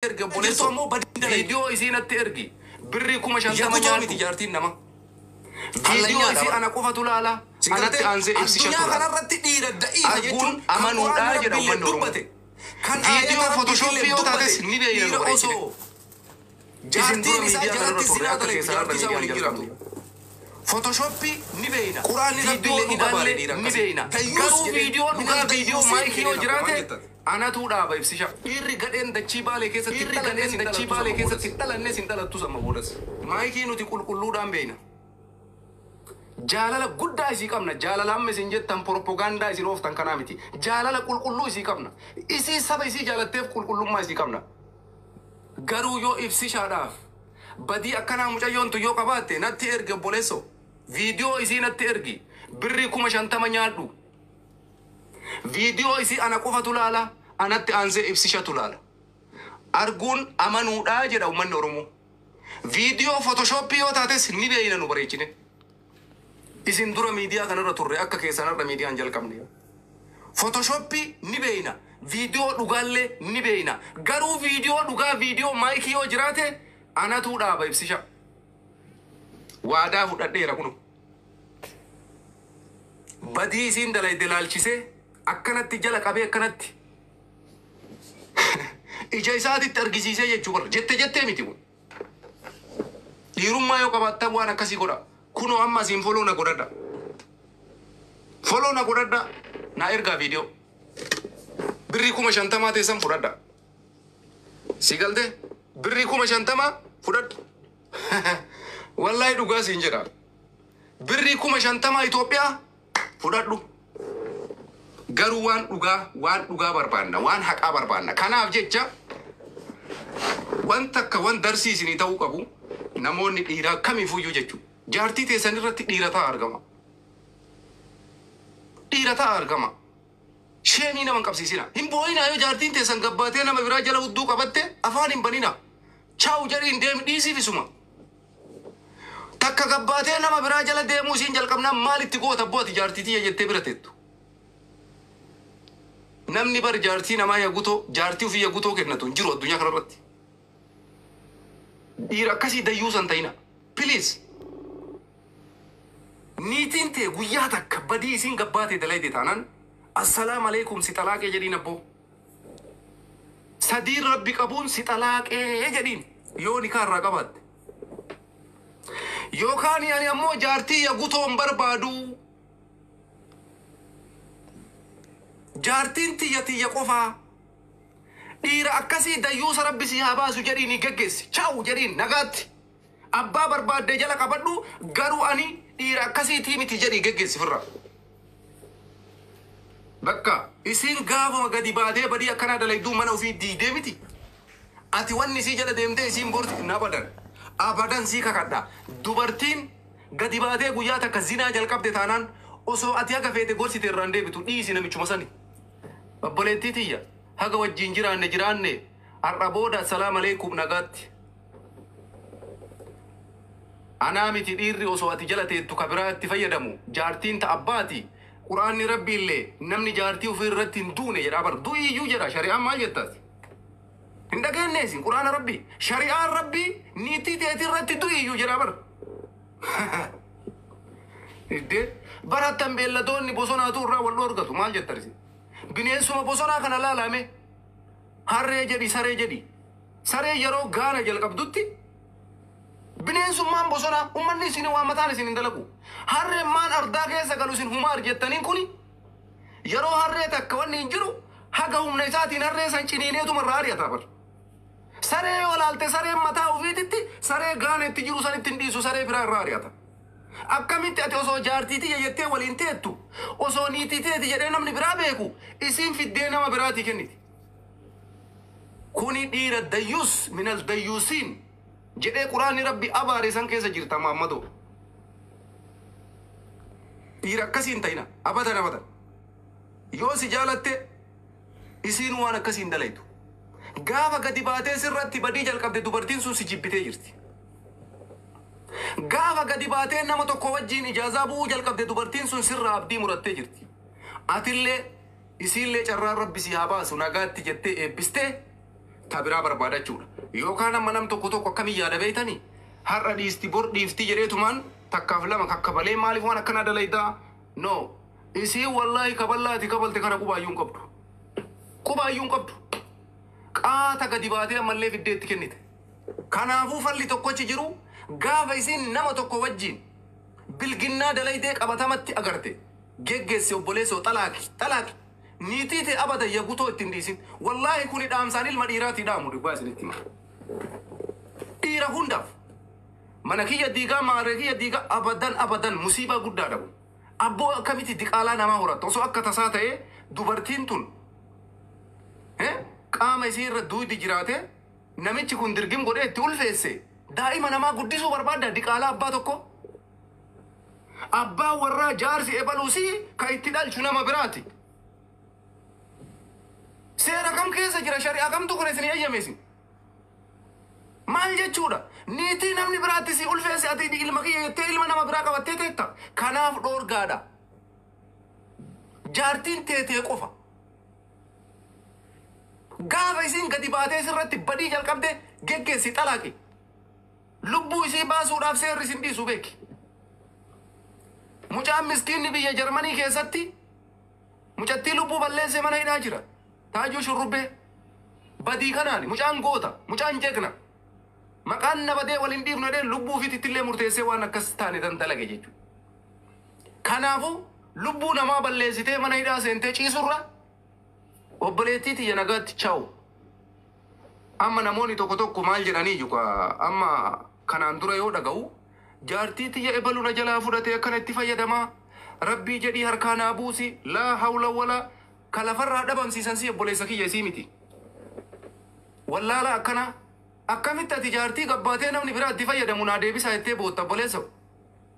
erge bolesso video isinatti ergi birri kuma shantama nyaatu jaartiin nama video isi ana qofatu laala anatti anse ibsishan addunyaa kanarratti dhiira da'iisa jechuun amanuudhaa jedha uummanni Oromoo kan video photoshop yoo taates ni beeyna osoo jaartiin isaa jalatti sinaa dalee jaartii isaa waliin jiraatu Photoshop ni beeyna quraanni rabbiillee ni dabaale dhiira ni beeyna garuu video dhugaa video maayikii yoo jiraate anatu dhaaba ibsishan irri gadheen dachii baalee keessatti dhalanne sin dhalattus amma boodas maayikii nuti qulqulluudhaan beeyna jaalala guddaa isii qabna jaalala amma isin jettan propaganda isin ooftan kanaa miti jaalala qulqulluu isii qabna isii saba isii jaalatteef qulqullummaa isii qabna garuu yoo ibsishaadhaaf badii akkanaa mucayyoontu yoo qabaatte natti erge bolesso video isii natti ergi birri kuma shantama nyaadhu video isii ana qofatu laala anatti aansee ibsishatu laala arguun amanuudhaa jedha uummanni Oromoo video photoshop yoo taates ni beeyna nu bareechine isin dura miidiyaa kanarra turre akka keessanarra miidiyaan jalqabne photoshop ni beeyna video dhugaallee ni beeyna garuu video dhugaa video maayikii yoo jiraate anatu dhaaba ibsisha waadaa fudhadheera kunu badii isin dalayde laalchisee akkanatti jala qabee akkanatti ija isaatitti argisiisee jechuu barra jettee miti kun dhiirummaa yoo qabaattan waan akkasii godha kuno amma isin foloo na godhadha na ergaa video birri kuma shantamaa teessan fudhadha si galte birri kuma shantama fudhadhu wallahi dhugaa siin jedha birri kuma shantama Itoophiyaa fudhadhu garuu waan dhugaa barbaanna waan haqaa barbaanna kanaaf jecha wanta akka wan darsiisanii ta'uu qabu namoonni dhiiraa kamiifuyyuu jechuudha jaartii teessan irratti dhiira ta'a argama sheemii nama qabsiisina hin boo'inaa yoo jaartiin teessan gabbaatee nama biraa jala hudduu qabatte afaan hin banina chaawu jedhiin deemi dhiisiifisuma takka gabbaatee nama biraa jala deemuu isiin jalqabnaan maalitti goota booti jaartii tiyya jettee bira teettu namni bar jaartii namaa jaartii ofii yagutoo kennatu hin jiru addunyaa kanarratti dhiira akkasii dayyuusan ta'ina please niitiin tee guyyaa takka badii isiin gabbaatee dalayde taanaan assalaam alaikum si xalaaqee jedhiin abboo sadiin rabbi qabuun si xalaaqee jedhiin yoo nikaarraa qabaatte yookaan ani ammoo jaartii yagutoon barbaadu jaartiin tiyya qofaa dhiira akkasii dayyuusa rabbi si haa baasu jedhiin geggeessi chaawu jedhiin nagaatti abbaa barbaadde jala qabadhu garuu ani dhiira akkasii miti jedhii geggeessi firra bakka isin gaafama gadi baatee badii akkanaa dalayduu mana ofii diidee miti ati wanni isii jala deemtee isiin borti abadan sii kakadha dubartiin gadi baatee guyyaa takka zinaa jalqabde taanaan osoo ati haga feete gorsite irraan deebitu dhiisi namichuma sani obboleettii tiyya haga wajjin jiraanne har'a booda assalaam alaikum nagaatti anaa miti dhiirri osoo ati jala teettu kabiraa itti fayyadamu jaartiin ta abbaati quraanni rabbi illee namni jaartii ofii irratti hin duune jedha bar du'iyyuu jedha shari'aan maal jettaati hin dhageenye isin quraana rabbi shari'aan rabbi niitii teetii irratti du'iyyuu jedha bar iddee barattan beelladoonni bosonaatu irraa wal dhoorgatu maal jettarisi bineensuma bosonaa kana laalame harree jedhi saree yeroo gaana jalqabdutti bineensummaan bosonaa ummanni isin waan mataan isin hin dalagu harreen maan ardaa keessa galu isin humaar jettaniin kuni yeroo harree takka wanni hin jiru haga humna isaatiin harree san ciniineetuma irraa ari'ata bar saree yoo laalte sareen mataa ofiititti saree gaana itti jiru sanitti hin dhiisu saree biraa irraa ari'ata akkamitti ati osoo jaartii tiyya jettee waliin teettu osoo niitii teeti jedhee namni biraa beeku isiin fiddee nama biraatii kenniti kuni dhiira dayyus minal dayyusiin jedhee quraanni rabbi abaare san keessa jirta Muhammadoo dhiira akkasiin ta'ina abadan yoo si jaalatte isiin waan akkasiin dalaytu gaafa gadi baatee sirratti badii jalqabde dubartiin sun si jibbitee jirti gaafa gadi baatee nama tokko wajjiin ijaazaa bu'uu jalqabde dubartiin sun sirraa abdii murattee jirti atillee isiillee carraan rabbi si haa baasu nagaatti jettee eebbistee tabiraa barbaadachuudha. Yookaan amma nam tokko tokko akkamii yaada beeytanii har'a dhiisti bor dhiifti jedheetumaan takkaaf lama kakkabalee maaliif waan akkana dalaydaa? No. Isii wallaahi kaballaati kabalte kana qubaayyuun qabdu. Qubaayyuun qabdu. Qaata gadi baatee ammallee fiddeetti kennite. Kanaafuu falli tokkochi jiru gaafa isiin nama tokko wajjin bilginnaa dalaydee qabatamatti agarte geggeesse obboleessoo xalaaqi niitii ta'e abada yaggutoo ittiin dhiisin. Wallaahi kuni dhaamsaan ilma dhiiraatii dhaamu dhibbaa isinitti hima. Dhiira hundaaf mana kiyya diigaa maaree kiyya diigaa abadan musiibaa guddaa dhabu. Abboo akkamitti diqaalaa namaa horatta osoo akka tasaa ta'ee dubartiin tun qaama isii irra duudi jiraate namichi kun dirgim godhee itti ulfeesse daa'ima namaa guddisuu barbaadda diqaalaa abbaa tokko. Abbaa warraa jaarsi ebaluusii ka itti dhalchu nama biraati. Seera kam keessa jira shari'aa kamtu kun isin eeyyameesin? Maal jechuudha? Niitii namni biraatti si ulfeesse ati ilma kiyya jettee ilma nama biraa qabattee teetta. Kanaaf dhoorgaadha. Jaartiin teetee qofa. Gaafa isiin gadi baatee sirratti badii jalqabde geggeessi xalaaqi. Lubbuu isii baasuudhaaf seerri isin dhiisu beeki. Mucaan miskiinni biyya Jarmanii keessatti mucattii lubbuu balleesse mana hidhaa jira. Taajuu shurrubbee badii kanaani mucaan goota mucaan jeegna. Maqaan nabadee waliin dhiifnu jedhee lubbuu fi tittillee murteessee waan akkas taane dalage jechuudha. Kanaafuu lubbuu namaa balleessitee mana hidhaa seentee ciisurra obboleettii tiyya nagaatti chaa'u. Amma namoonni tokko tokko maal jedhanii jiru amma kanaan dura yoo dhaga'u jaartii tiyya ebalu na jalaa fudhatee akkana itti fayyadamaa rabbii jedhii harkaa naa buusi laa hawla walaa kalafarraa dhabamsiisan si obboleessa kiyya isii miti. Wallaala akkana akkamitti ati jaartii gabbaatee namni biraa itti fayyadamu naa deebisaa jettee bootta obboleessa.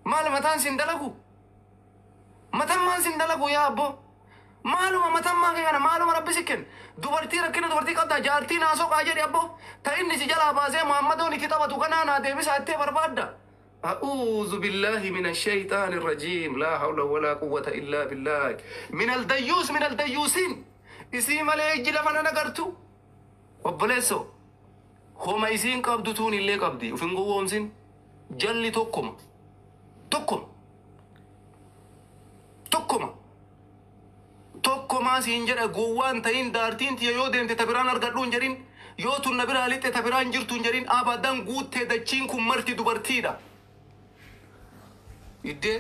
Maal mataan sin dalagu? Matammaan sin dalagu yaa abbo. Maaluma matammaa kana maaluma rabbi si kenna. Dubartii rakkina dubartii qabda jaartii naa soqaa jedhi abbo. Ta inni si jalaa baasee Muhammadoon itti taphatu kanaa naa deebisaa jettee barbaadda. أعوذ بالله من الشيطان الرجيم لا حول ولا قوة إلا بالله من الديوسين اسم عليه جل فانا نغرتو وبلسو هما يسين قبضتون اللي قبضي وفين قوهم سين جل توكما سين جرى قوان تين دارتين تيا يودين تتبران أرغدون جرين يوتو النبرا لت تتبران جرتون جرين آبادان قوت تدچين كم مرتي دوبرتي دا Idde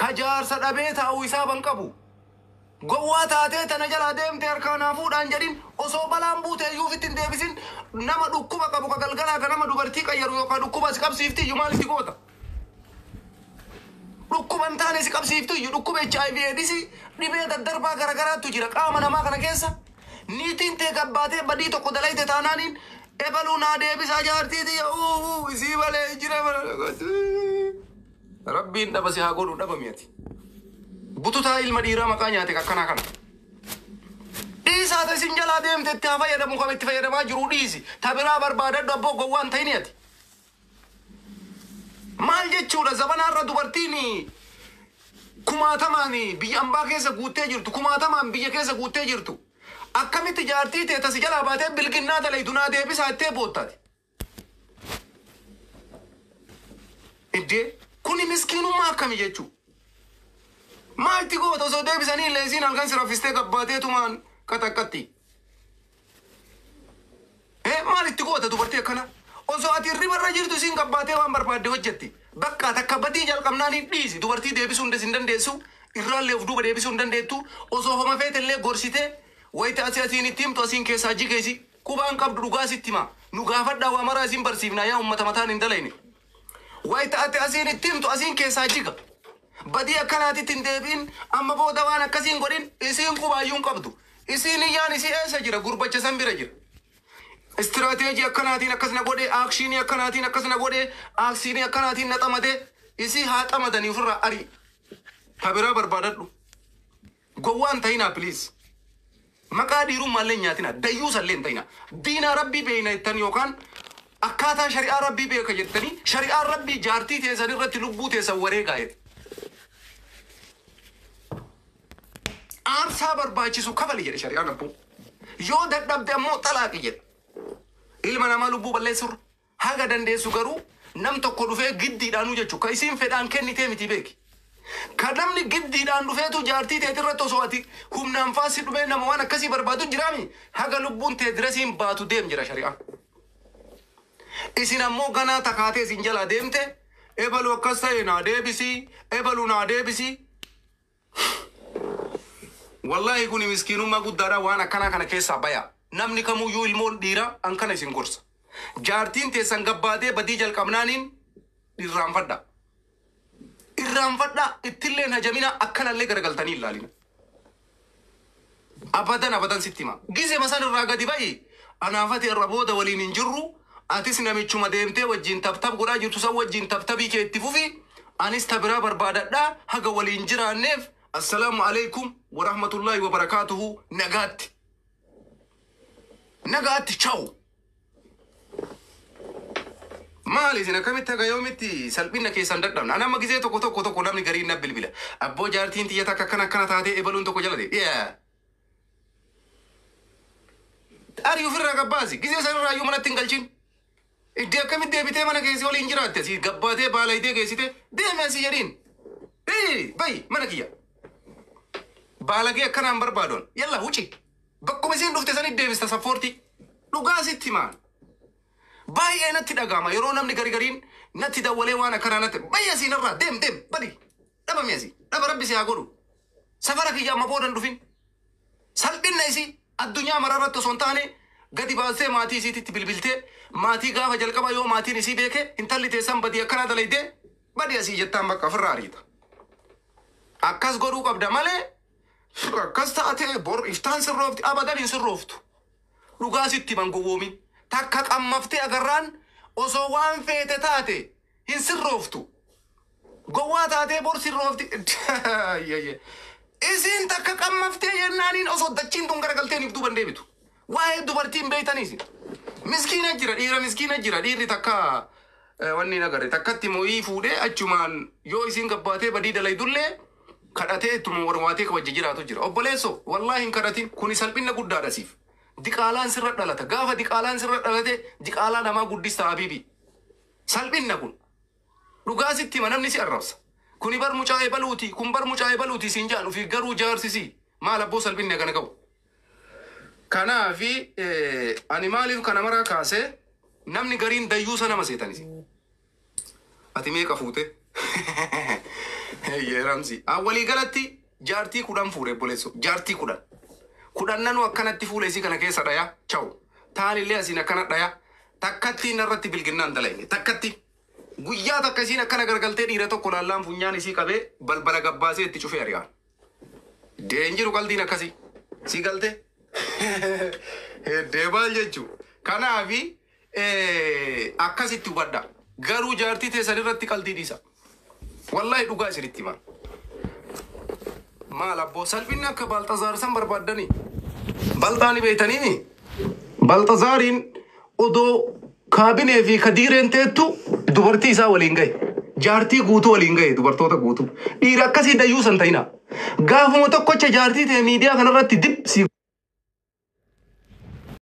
kajaarsa dhabee taa'u isaa banqabu. Gowwaa taatee tana jalaa deemtee harkaanaa fuudhaan jedhin osoo balaan buutee iyyuu ofitti hin deebisin nama dhukkuba qabu ka galgalaa ka nama dubartii qayyaru yookaan dhukkuba si qabsiifti iyyuu maal itti goota? Dhukkuba hin taane si qabsiiftu iyyuu dhukkuba HIV AIDS dhibee daddarbaa garagaraattu jira qaama namaa kana keessa. Niitiin tee gabbaatee badii tokko dalayte taanaaniin ebaluu naa deebisaa jaartiiti isii malee jira Rabbiin dhaba si haa godhu dhaba miyati. Bututaa ilma dhiiraa maqaa nyaate akkana kana. Dhiisaa ta'e isin jalaa deemte itti haa fayyadamu kam itti fayyadamaa jiru dhiisi. Tabiraa barbaadadhu abboo gowwaan ta'iniati. Maal jechuudha zabanaarra dubartiin kumaatamaan biyya ambaa keessa guuttee jirtu kumaatamaan biyya keessa guuttee jirtu. Akkamitti jaartii ta'e tasi jalaa baatee bilginnaa dalaytu naa deebisaa ittee boottaati. Iddee kuni miskiinummaa akkami jechuu? Maalti goota osoo deebisanii illee isiin halkan si raffistee gabbaateetumaan qaxaqqatti. Maalitti goota dubartii akkana? Osoo ati irribarra jirtu isiin gabbaatee waan barbaadde hojjetti. Bakka takka badii jalqabnaan hin dhiisi. Dubartii deebisuu hin dandeessu. Irraallee of duuba deebisuu hin dandeettu. Osoo homa feetellee gorsitee wayita asiin itti himtu asiin keessaa jigeesi. Qubaan qabdu dhugaa sitti hima. Nu gaafadhaa waa maraa isiin barsiifnaa yaa uummata mataan hin dalayne. Wayita ati asiin itti himtu asiin keessaa jiga. Badii akkanaatitti hin deebiin amma booda waan akkasiin godhin isiin qubaayyuun qabdu. Isiin iyyaan isii eessa jira gurbacha san bira jira. Istirateejii akkanaatiin akkasina godhee aakshiinii akkanaatiin akkasina godhee aaksiinii akkanaatiin naxamatee isii haa xamadanii ofirraa arii. Tabiraa barbaadadhu. Gowwaan ta'inaa piliis. Maqaa dhiirummaallee nyaatina dayyuusallee hin ta'ina. Diinaa rabbii beeyna jettan yookaan akkaataa shari'aa rabbii beeka jettanii shari'aan rabbii jaartii teessan irratti lubbuu teessan wareegaa jedhe. Aarsaa barbaachisu kafali jedhe shari'aan abbuu. Yoo dadhabde ammoo xalaaqi jedhe. ilma namaa lubbuu balleessurra haga dandeessu garuu nam tokko dhufee giddiidhaan jechuu ka isiin fedhaan kennitee miti beeki. Ka namni giddiidhaan dhufeetu jaartii ta'e irratti osoo ati humnaan faasii dhumee nama waan akkasii barbaadu jiraami haga lubbuun ta'e dirasiin baatu deem jira shari'aan. Isin ammoo ganaa takaatee isin jalaa deemte ebalu akkas ta'e naa deebisii ebalu naa deebisii. Wallahi kuni miskiinummaa guddaadha waan akkanaa kana keessaa baya. Namni kamuyyuu ilmoon dhiira an kana isin gorsa. Jaartiin teessan gabbaatee badii jalqabnaaniin irraanfadha. Irraanfadha ittilleen hajamina akkanallee garagaltanii ilaalina. Abadan sitti hima. Gise masan irraa gadi ba'i. Anaafati irra booda waliin hin jirru. Atis namichuma deemtee wajjin tabtab godhaa jirtu san wajjin tabtabii kee itti fufi. Anis tabiraa barbaadadha haga waliin jiraanneef. Assalaamu alaikum wa rahmatullahi wa barakatuhu. Nagaatti. Nagaatti ciao. Maali isin akkamitti haga yoomitti salphina keessan dadhabna. Ana amma gisee tokko namni gariin na bilbila. Abboo jaartiin xiyya takka akkana taatee ebaluun tokko jala de. Ari ofirraa gabbaasi. Gisee sanirraa iyyuu manatti hin galchin. Iddoo akkamitti deebitee mana keessi waliin jiraatte asii gabbaatee baalaayitee geessite deeme asii jedhiin. Bayi mana kiyya. Baalagee akkanaan barbaadoon. Yalla wuci. Bakkuma isiin dhufte sanitti deebista sappoortii. Dhugaa sitti maan. Baay'ee natti dhagama yeroo namni gariin natti dawwalee waan akkanaa natti baay'ee asiin irraa deem badi dhabame asii dhaba rabbi si haa godhu safara kiyya amma boodan dhufin salphinna isii addunyaa mararratti osoo hin taane gadi baasee maatii isiititti bilbiltee maatii gaafa jalqaba yoo maatiin isii beeke intalli teessan badii akkanaa dalaydee badi asii jettaan bakka ofirraa ariita. Akkas godhuu qabda malee akkas taatee bor iftaan sirroofti abadan hin sirrooftu. Dhugaa sitti mangowwoomin. Takka qammaftee agarraan osoo waan feete taate hin sirrooftu. Gowwaa taatee bor sirroofti. Isin takka qammaftee jennaaniin osoo dachiin tun garagalteen if duuban deebitu. Waa'ee dubartiin beeytaniisi. Miskiina jira dhiira miskiina jira dhiirri takka wanni nagarre takkatti mooyii fuudhee achumaan yoo isin gabbaatee badii dalaydullee kadhatee ittuma warwaatee kabajja jiraatu jira. Obboleesso wallaahi hin kadhatin kuni salphina guddaadha siif. Diqaalaan sirra dhalata gaafa diqaalaan sirra dhalate diqaalaa namaa guddista habiibi salphinna kun dhugaa sitti hima namni si arrabsa kuni bar mucaa ebaluuti kun bar mucaa ebaluuti siin jaan ufi garuu jaarsisi maal abboo salphinne kana qabu. Kanaafi ani maaliif kana maraa kaase namni gariin dayyuu sana maseetanis ati meeqa fuute yeeramsi awwalii galatti jaartii 10 fuure obboleesso jaartii 10. Kudhannanu akkanatti fuula isii kana keessa dhaya ciao taanillee asiin akkana dhaya takkatti narratti bilginnaan dalayne takkatti guyyaa takka isiin akkana gargaltee dhiira tokko laallaan funyaan isii qabee balbala gabbaasee itti cufee ari'aan deenjiru qaldiin akkasii sii galte deebaal jechuu kanaafi akkasitti hubadha garuu jaartii teessan irratti qaldii dhiisa wallahi dhugaa isinitti himaa. Maal abboo salphinni akka Baltazaar san barbaaddanii baltaani beeytanii Baltazaariin odoo kaabinee fi kadiireen teettu dubartii isaa waliin gahe jaartii guutuu waliin gahe dubartoota guutuu dhiira akkasii dayyuu san ta'ina gaafuma tokkocha jaartii ta'e miidiyaa kanarratti dibsi